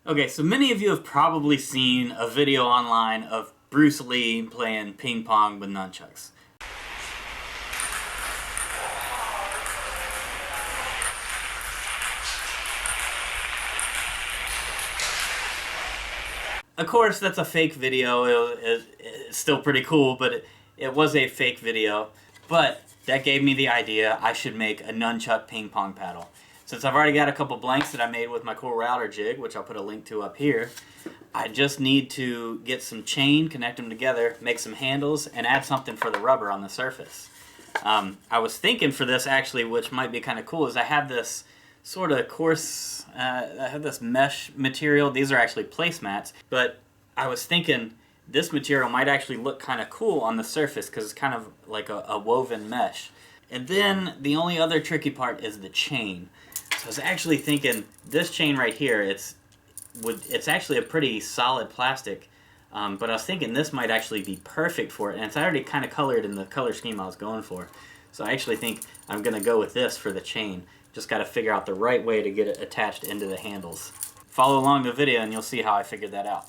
Okay, so many of you have probably seen a video online of Bruce Lee playing ping pong with nunchucks. Of course, that's a fake video. It's still pretty cool, but it was a fake video. But that gave me the idea I should make a nunchuck ping pong paddle. Since I've already got a couple blanks that I made with my cool router jig, which I'll put a link to up here, I just need to get some chain, connect them together, make some handles, and add something for the rubber on the surface. I was thinking for this actually, which might be kind of cool, is I have this sort of coarse, I have this mesh material. These are actually placemats, but I was thinking this material might actually look kind of cool on the surface because it's kind of like a woven mesh. And then the only other tricky part is the chain. So I was actually thinking this chain right here, it's actually a pretty solid plastic, but I was thinking this might actually be perfect for it, and it's already kind of colored in the color scheme I was going for. So I actually think I'm going to go with this for the chain. Just got to figure out the right way to get it attached into the handles. Follow along the video and you'll see how I figured that out.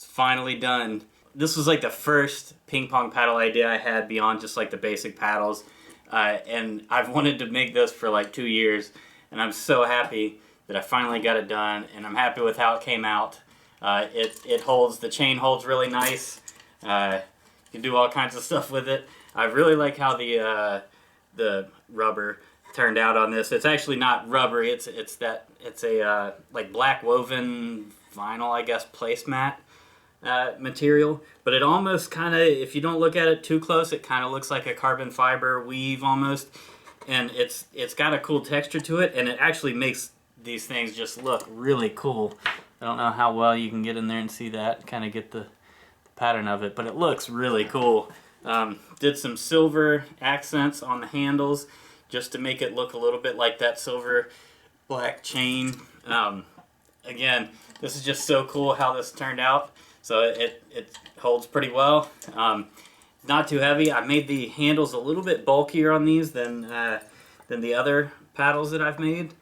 Finally done. This was like the first ping pong paddle idea I had beyond just like the basic paddles, and I've wanted to make this for like 2 years, and I'm so happy that I finally got it done, and I'm happy with how it came out. It holds, the chain holds really nice. You can do all kinds of stuff with it. I really like how the rubber turned out on this. It's actually not rubbery. It's a like black woven vinyl, I guess, placemat material, but it almost kind of, if you don't look at it too close, it kind of looks like a carbon fiber weave almost, and it's got a cool texture to it, and it actually makes these things just look really cool. I don't know how well you can get in there and see that, kind of get the pattern of it, but it looks really cool. Did some silver accents on the handles just to make it look a little bit like that silver black chain. Again, this is just so cool how this turned out. So it holds pretty well. Not too heavy. I made the handles a little bit bulkier on these than the other paddles that I've made.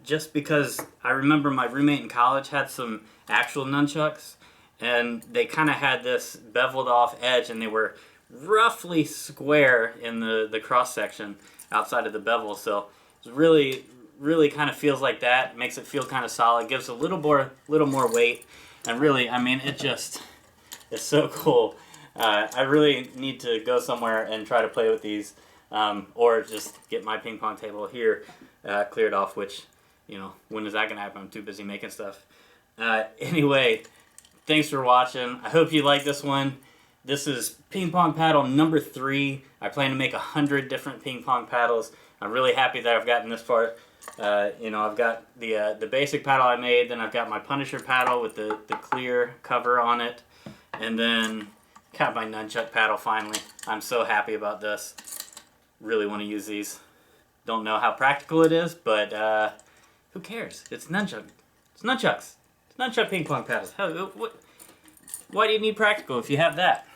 Just because I remember my roommate in college had some actual nunchucks, and they kind of had this beveled off edge, and they were roughly square in the cross section outside of the bevel. So it's really kind of feels like that. Makes it feel kind of solid. Gives a little more weight. And really, I mean, it It's so cool. I really need to go somewhere and try to play with these, or just get my ping pong table here cleared off, which, you know, when is that going to happen? I'm too busy making stuff. Anyway, thanks for watching. I hope you like this one. This is ping pong paddle number 3. I plan to make 100 different ping pong paddles. I'm really happy that I've gotten this far. You know, I've got the basic paddle I made, then I've got my Punisher paddle with the clear cover on it, and then got my Nunchuk paddle finally. I'm so happy about this. Really want to use these. Don't know how practical it is, but who cares? It's Nunchuk. It's Nunchucks. It's Nunchuk ping pong paddles. Why do you need practical if you have that?